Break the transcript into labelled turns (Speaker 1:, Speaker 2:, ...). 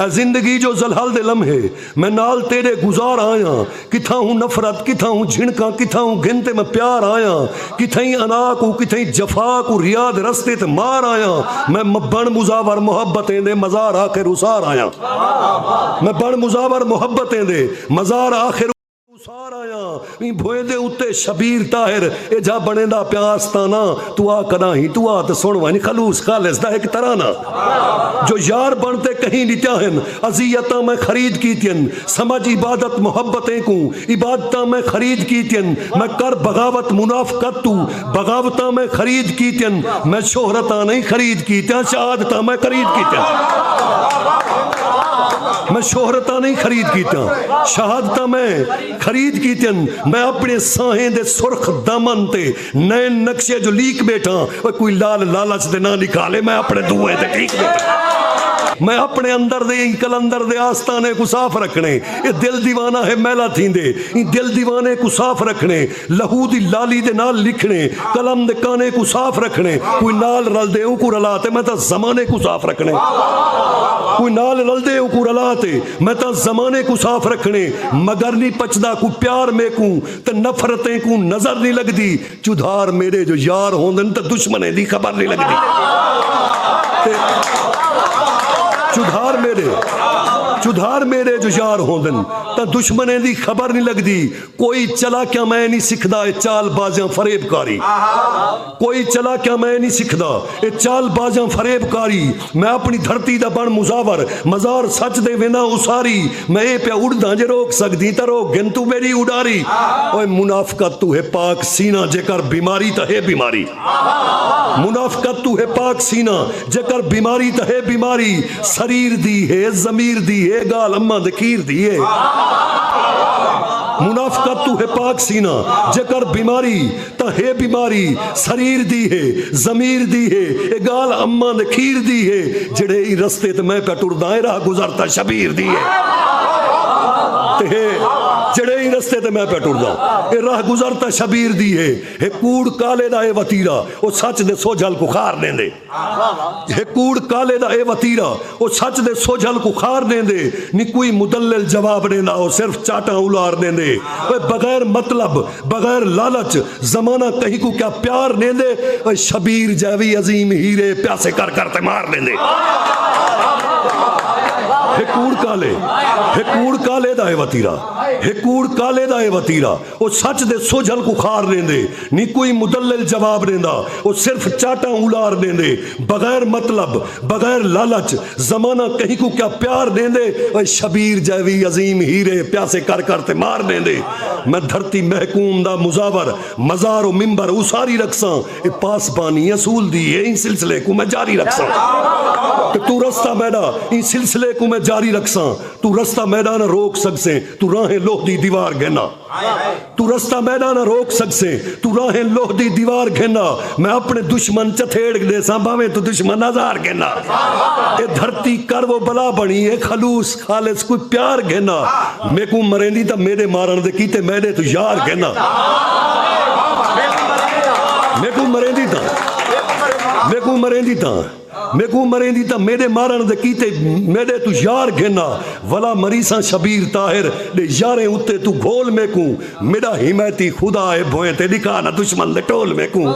Speaker 1: اے زندگی جو زلحل دے لمحے میں نال تیرے گزار آیا، کتھا ہوں نفرت کتھا ہوں جھنکاں کتھا ہوں گنتے میں پیار آیا، کتھائیں انا کو کتھائیں جفا کو ریاض رستے تے مار آیا، میں بن مزاور محبتیں دے مزار آخر اسار آیا، میں بن مزاور محبتیں دے مزار آخر سار آیا، بھوئے دے اتے شبیر طاہر اے جا بنے دا پیاستانا، تو آ کنا ہی تو آ تے سنوانی خلوص خالص دا ایک ترانا، جو یار بنتے کہیں نہیں چاہن عذیتاں میں خرید کیتین، سمجھ عبادت محبتیں کو عبادتاں میں خرید کیتین، میں کر بغاوت منافقت تو بغاوتاں میں خرید کیتین، میں شہرتاں نہیں خرید کیتین، شہادتاں میں خرید کیتین، میں شہرتاں نہیں خرید کیتاں شہادتاں میں خرید کیتاں، میں اپنے ساہیں دے سرخ دامن تے نئے نقشے جو لیک بیٹھا، کوئی لال لالچ دے نہ نکالے، میں اپنے دوئے دے ٹھیک بیٹھا، میں اپنے اندر دے کلندر دے آستانے کو صاف رکھنے، یہ دل دیوانہ ہے میلا تھیندے، یہ دل دیوانے کو صاف رکھنے، لہو دی لالی دے نال لکھنے، قلم دے کانے کو صاف رکھنے، کوئی نال رل دے کو رلاتے میں تا زمانے کو صاف رکھنے، کوئی نال رل دے کو رلاتے میں تا زمانے کو صاف رکھنے، مگر نہیں پچدا کو پیار میں کو تے نفرتیں کو نظر نہیں لگ دی، چدھار میرے جو یار ہوندن تے دشمنے دی خبر نہیں لگ دی، چدھار میرے جو یار ہوندن تا دشمنے دی خبر نہیں لگ دی، کوئی چلا کیا میں نہیں سکھدا اے چال بازیاں فریب کاری، کوئی چلا کیا میں نہیں سکھدا اے چال بازیاں فریب کاری، میں اپنی دھرتی دا بن مزاور مزار سچ دے وینا اساری، میں اے پہ اڑداں جے روک سکدی تا روک گن تو میری اڑاری، اوے منافقت تو ہے پاک سینہ جے کر بیماری تا ہے بیماری، منافقت تو ہے پاک سینہ جے کر بیماری تا ہے بیماری، سریر دی ہے ضمیر دی ہے گال اماں دکیر دی ہے، منافقت تو ہے پاک سینہ جے کر بیماری تا ہے بیماری، سریر دی ہے ضمیر دی ہے اے گال اماں دکیر دی ہے، جڑے ہی رستے تے میں پہ ٹردائیں راہ گزرتا شبیر دی ہے، جڑے ہی رستے تے میں پہ ٹردا اے راہ گزرتا شبیر دی ہے، اے کوڑ کالے دا اے وطیرہ او سچ دے سوجھل کو خار دیں دے، اے کوڑ کالے دا اے وطیرہ او سچ دے سوجھل کو خار دیں دے، نی کوئی مدلل جواب دیں دا او صرف چاٹاں اولار دیں دے، بغیر مطلب بغیر لالچ زمانہ کہیں کو کیا پیار دیں دے، شبیر جیوی عظیم ہیرے پیاسے کر کرتے مار دیں دے، کوڑ کالے دا اے وطیرہ، کوڑ کالے دا اے وطیرہ او سچ دے سوجھل کو خار دیں دے، نی کوئی مدلل جواب دیں دا او صرف چاٹاں اولار دیں دے، بغیر مطلب بغیر لالچ زمانہ کہیں کو کیا پیار دیں دے، شبیر جیوی عظیم ہیرے پیاسے کر کرتے مار دیں دے، میں دھرتی محکوم دا مزاور مزار و ممبر اساری رکھساں، اے پاس بانی اصول دی ہے ان سلسلے کو میں جاری رکھساں، کہ تو رستہ میڈا ان سلسلے کو میں جاری رکھساں، تو رستہ میدان روک سکسیں تو راہیں لوہ دی دیوار گھنا، تو رستہ میدان روک سکسیں تو راہیں لوہ دی دیوار گھنا، میں اپنے دشمن چتھیڑ دے ساں باویں تو دشمن ہزار گھنا، اے دھرتی کر وہ بلا بنی اے خلوص خالص کوئی پیار گھنا، میں کو مرین دی تا میرے مارن دے کیتے میرے تو یار گھنا، میں کو مرین دی تا میرے مارن دے کیتے میرے تو یار گھنا، ولا مریساں شبیر طاہر دے یاریں اتے تو گھول میں کوں، میرا حمایتی خدا ہے بھوئیں تے دکھانا دشمن دے ٹول میں کوں۔